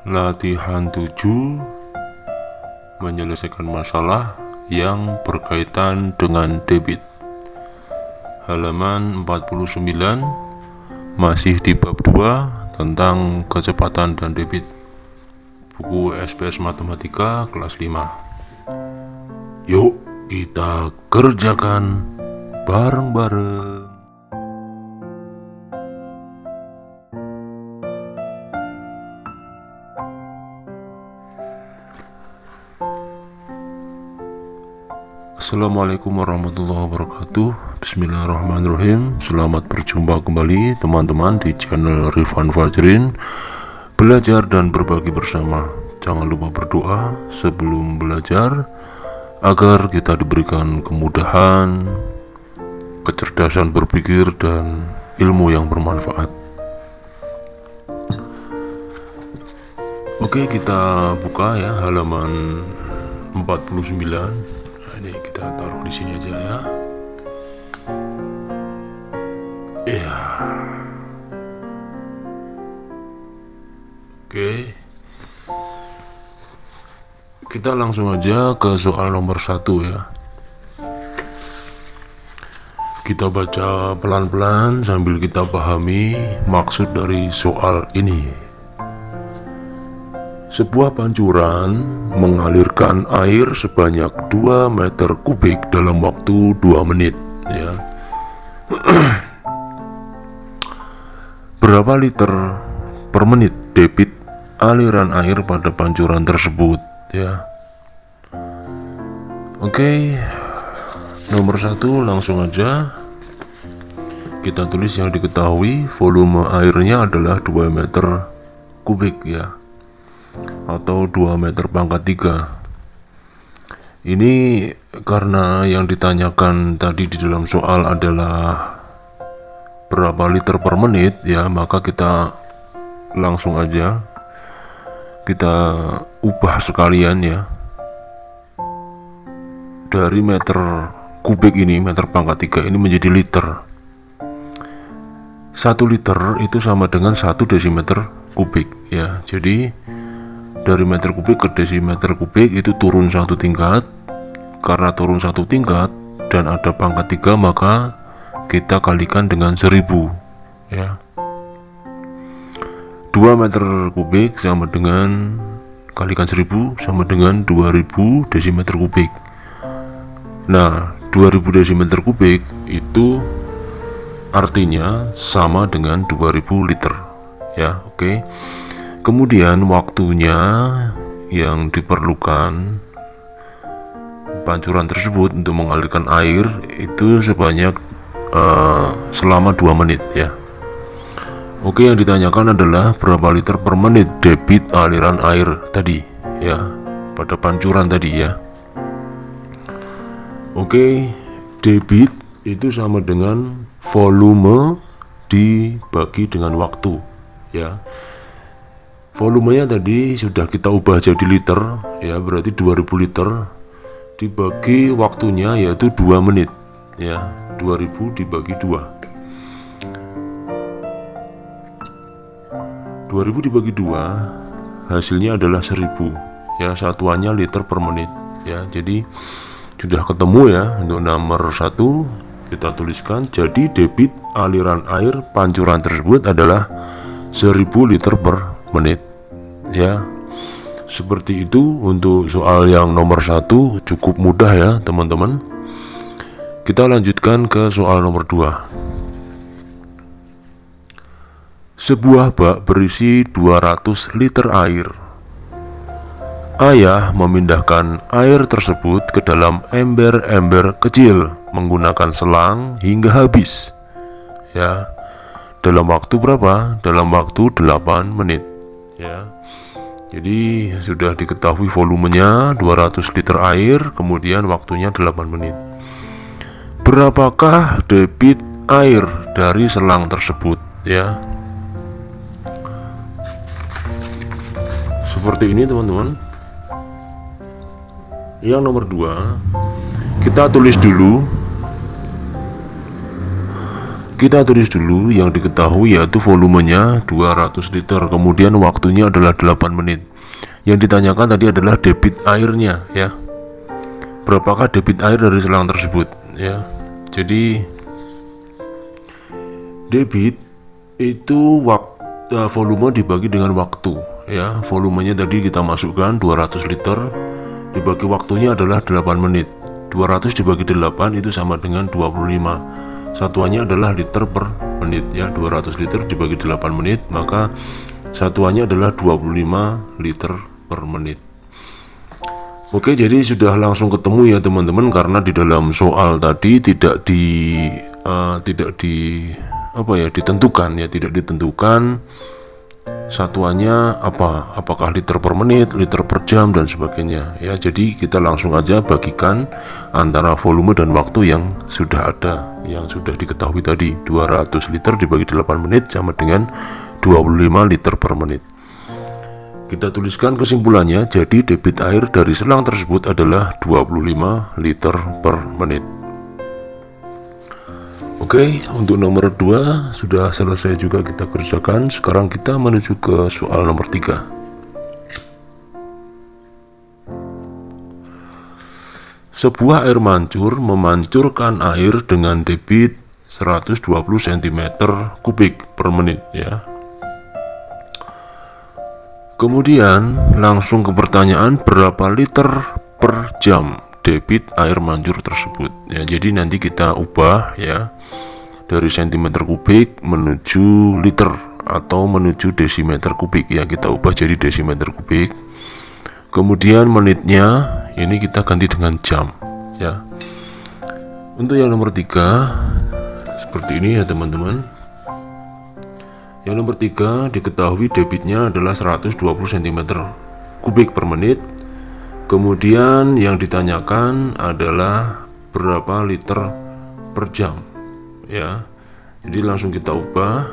Latihan 7, menyelesaikan masalah yang berkaitan dengan debit. Halaman 49, masih di bab 2 tentang kecepatan dan debit. Buku SPS Matematika kelas 5. Yuk kita kerjakan bareng-bareng. Assalamualaikum warahmatullahi wabarakatuh. Bismillahirrahmanirrahim. Selamat berjumpa kembali teman-teman di channel Rifan Fajrin, belajar dan berbagi bersama. Jangan lupa berdoa sebelum belajar agar kita diberikan kemudahan, kecerdasan berpikir, dan ilmu yang bermanfaat. Oke, kita buka ya halaman 49. Ini kita taruh di sini aja ya. Iya. Oke. Kita langsung aja ke soal nomor 1 ya. Kita baca pelan-pelan sambil kita pahami maksud dari soal ini. Sebuah pancuran mengalirkan air sebanyak 2 meter kubik dalam waktu 2 menit ya. Berapa liter per menit debit aliran air pada pancuran tersebut ya. Oke, nomor 1 langsung aja kita tulis yang diketahui. Volume airnya adalah 2 meter kubik ya, atau 2 meter pangkat 3. Ini karena yang ditanyakan tadi di dalam soal adalah berapa liter per menit ya, maka kita langsung aja kita ubah sekalian ya, dari meter kubik ini, meter pangkat 3 ini menjadi liter. 1 liter itu sama dengan 1 desimeter kubik ya. Jadi dari meter kubik ke desimeter kubik itu turun 1 tingkat. Karena turun 1 tingkat dan ada pangkat 3, maka kita kalikan dengan 1000 ya. 2 meter kubik sama dengan kalikan 1000 sama dengan 2000 desimeter kubik. Nah, 2000 desimeter kubik itu artinya sama dengan 2000 liter ya. Oke. Kemudian waktunya yang diperlukan pancuran tersebut untuk mengalirkan air itu sebanyak selama 2 menit ya. Oke, yang ditanyakan adalah berapa liter per menit debit aliran air tadi ya, pada pancuran tadi ya. Oke, debit itu sama dengan volume dibagi dengan waktu ya. Volumenya tadi sudah kita ubah jadi liter ya, berarti 2000 liter dibagi waktunya yaitu 2 menit ya. 2000 dibagi 2, 2000 dibagi 2 hasilnya adalah 1000 ya, satuannya liter per menit ya. Jadi sudah ketemu ya untuk nomor 1. Kita tuliskan, jadi debit aliran air pancuran tersebut adalah 1000 liter per menit ya. Seperti itu untuk soal yang nomor 1, cukup mudah ya teman-teman. Kita lanjutkan ke soal nomor 2. Sebuah bak berisi 200 liter air. Ayah memindahkan air tersebut ke dalam ember-ember kecil menggunakan selang hingga habis ya. Dalam waktu berapa? Dalam waktu 8 menit ya. Jadi sudah diketahui volumenya 200 liter air, kemudian waktunya 8 menit. Berapakah debit air dari selang tersebut ya? Seperti ini teman-teman. Yang nomor 2 kita tulis dulu. Kita tulis dulu yang diketahui, yaitu volumenya 200 liter, kemudian waktunya adalah 8 menit. Yang ditanyakan tadi adalah debit airnya, ya. Berapakah debit air dari selang tersebut, ya. Jadi debit itu volume dibagi dengan waktu, ya. Volumenya tadi kita masukkan 200 liter, dibagi waktunya adalah 8 menit. 200 dibagi 8 itu sama dengan 25. Satuannya adalah liter per menit, ya. 200 liter dibagi 8 menit, maka satuannya adalah 25 liter per menit. Oke, jadi sudah langsung ketemu ya teman-teman, karena di dalam soal tadi tidak ditentukan satuannya apakah liter per menit, liter per jam, dan sebagainya, ya. Jadi kita langsung aja bagikan antara volume dan waktu yang sudah ada, yang sudah diketahui tadi. 200 liter dibagi 8 menit sama dengan 25 liter per menit. Kita tuliskan kesimpulannya. Jadi debit air dari selang tersebut adalah 25 liter per menit. Oke, untuk nomor 2 sudah selesai juga kita kerjakan. Sekarang kita menuju ke soal nomor 3. Sebuah air mancur memancurkan air dengan debit 120 cm kubik per menit, ya. Kemudian langsung ke pertanyaan, berapa liter per jam debit air mancur tersebut, ya. Jadi nanti kita ubah, ya, dari cm kubik menuju liter atau menuju desimeter kubik, ya. Kita ubah jadi desimeter kubik. Kemudian menitnya ini kita ganti dengan jam, ya. Untuk yang nomor 3 seperti ini ya teman-teman. Yang nomor 3 diketahui debitnya adalah 120 cm kubik per menit. Kemudian yang ditanyakan adalah berapa liter per jam, ya. Jadi langsung kita ubah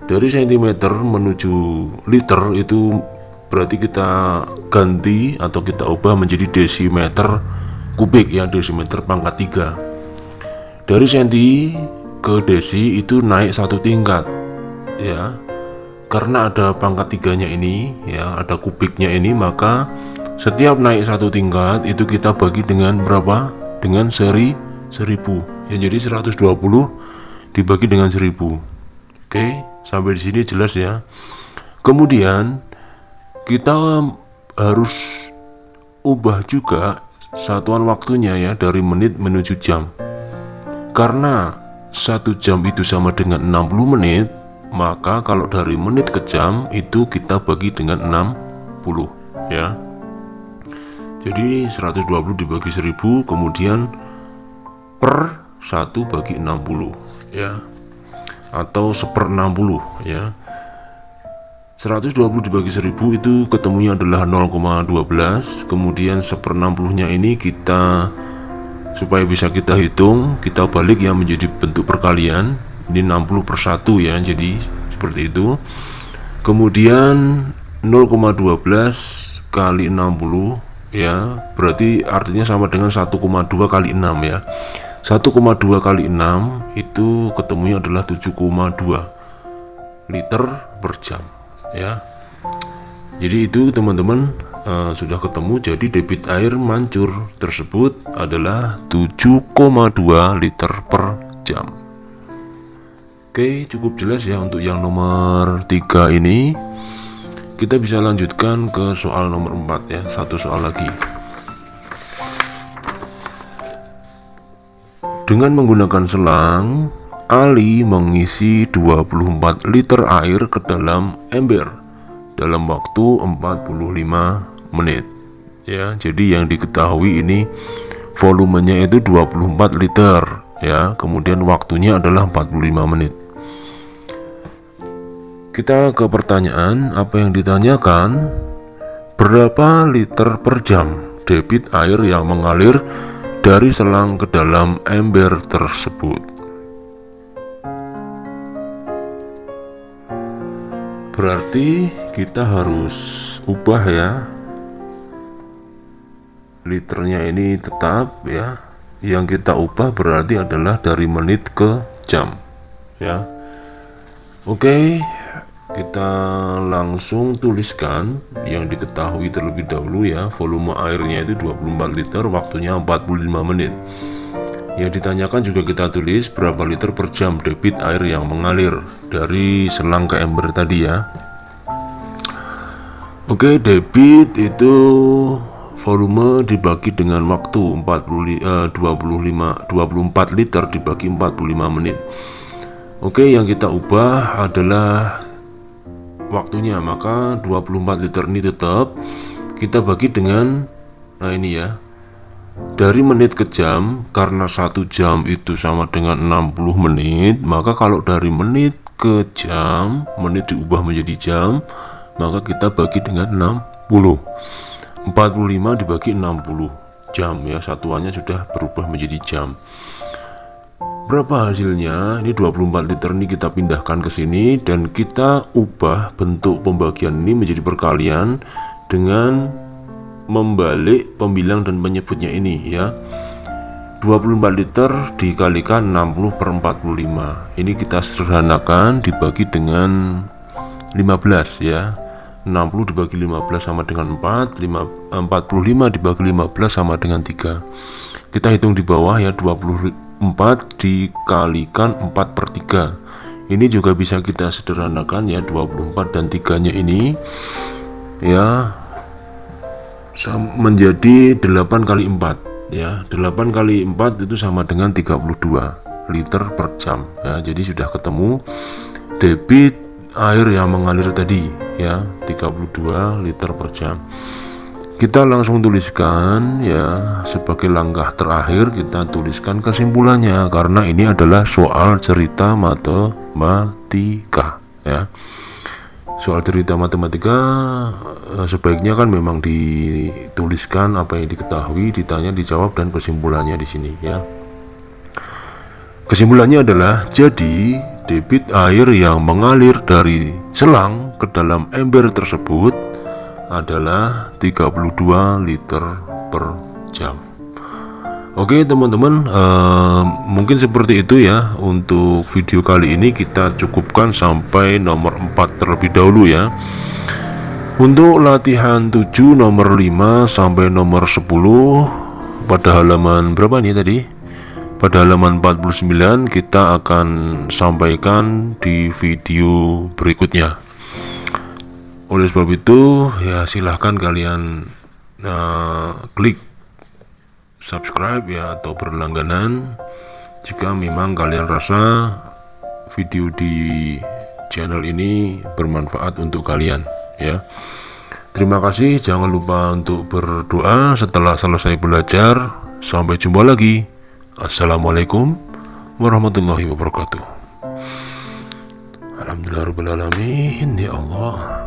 dari cm menuju liter, itu berarti kita ganti atau kita ubah menjadi desimeter kubik, ya, desimeter pangkat 3. Dari senti ke desi itu naik 1 tingkat, ya. Karena ada pangkat 3-nya ini, ya, ada kubiknya ini, maka setiap naik 1 tingkat itu kita bagi dengan berapa? Dengan 1000, ya. Jadi 120 dibagi dengan 1000. Oke, sampai di sini jelas, ya. Kemudian kita harus ubah juga satuan waktunya, ya, dari menit menuju jam. Karena 1 jam itu sama dengan 60 menit, maka kalau dari menit ke jam itu kita bagi dengan 60, ya. Jadi 120 dibagi 1000, kemudian per 1 bagi 60, ya, atau 1/60, ya. 120 dibagi 1000 itu ketemunya adalah 0,12. Kemudian 1/60-nya ini kita, supaya bisa kita hitung, kita balik, ya, menjadi bentuk perkalian. Ini 60/1, ya, jadi seperti itu. Kemudian 0,12 kali 60, ya, berarti artinya sama dengan 1,2 kali 6, ya. 1,2 kali 6 itu ketemunya adalah 7,2 liter per jam, ya. Jadi itu teman-teman sudah ketemu. Jadi debit air mancur tersebut adalah 7,2 liter per jam. Oke, cukup jelas, ya, untuk yang nomor 3 ini. Kita bisa lanjutkan ke soal nomor 4, ya. Satu soal lagi. Dengan menggunakan selang, Ali mengisi 24 liter air ke dalam ember dalam waktu 45 menit, ya. Jadi yang diketahui ini volumenya itu 24 liter, ya. Kemudian waktunya adalah 45 menit. Kita ke pertanyaan. Apa yang ditanyakan? Berapa liter per jam debit air yang mengalir dari selang ke dalam ember tersebut? Berarti kita harus ubah, ya. Liternya ini tetap, ya. Yang kita ubah berarti adalah dari menit ke jam, ya. Oke, kita langsung tuliskan yang diketahui terlebih dahulu ya. Volume airnya itu 24 liter, waktunya 45 menit. Yang ditanyakan juga kita tulis berapa liter per jam debit air yang mengalir dari selang ke ember tadi ya. Oke, debit itu volume dibagi dengan waktu 24 liter dibagi 45 menit. Oke, yang kita ubah adalah waktunya, maka 24 liter ini tetap kita bagi dengan, nah ini ya, dari menit ke jam, karena 1 jam itu sama dengan 60 menit, maka kalau dari menit ke jam, menit diubah menjadi jam, maka kita bagi dengan 60. 45 dibagi 60 jam ya, satuannya sudah berubah menjadi jam. Berapa hasilnya? Ini 24 liter ini kita pindahkan ke sini dan kita ubah bentuk pembagian ini menjadi perkalian dengan membalik pembilang dan penyebutnya ini ya. 24 liter dikalikan 60 per 45. Ini kita sederhanakan dibagi dengan 15 ya. 60 dibagi 15 sama dengan 4, 45 dibagi 15 sama dengan 3. Kita hitung di bawah ya, 24 dikalikan 4 per 3. Ini juga bisa kita sederhanakan ya, 24 dan 3 nya ini ya menjadi 8 kali 4 ya. 8 kali 4 itu sama dengan 32 liter per jam ya. Jadi sudah ketemu debit air yang mengalir tadi ya, 32 liter per jam. Kita langsung tuliskan ya, sebagai langkah terakhir kita tuliskan kesimpulannya, karena ini adalah soal cerita matematika ya. Soal cerita matematika sebaiknya kan memang dituliskan apa yang diketahui, ditanya, dijawab, dan kesimpulannya di sini ya. Kesimpulannya adalah, jadi debit air yang mengalir dari selang ke dalam ember tersebut adalah 32 liter per jam. Oke teman-teman, mungkin seperti itu ya. Untuk video kali ini kita cukupkan sampai nomor 4 terlebih dahulu ya. Untuk latihan 7 nomor 5 sampai nomor 10 pada halaman berapa nih tadi? Pada halaman 49 kita akan sampaikan di video berikutnya. Oleh sebab itu ya, silahkan kalian klik subscribe ya, atau berlangganan jika memang kalian rasa video di channel ini bermanfaat untuk kalian ya. Terima kasih, jangan lupa untuk berdoa setelah selesai belajar. Sampai jumpa lagi. Assalamualaikum warahmatullahi wabarakatuh. Alhamdulillahirabbil alamin ya Allah.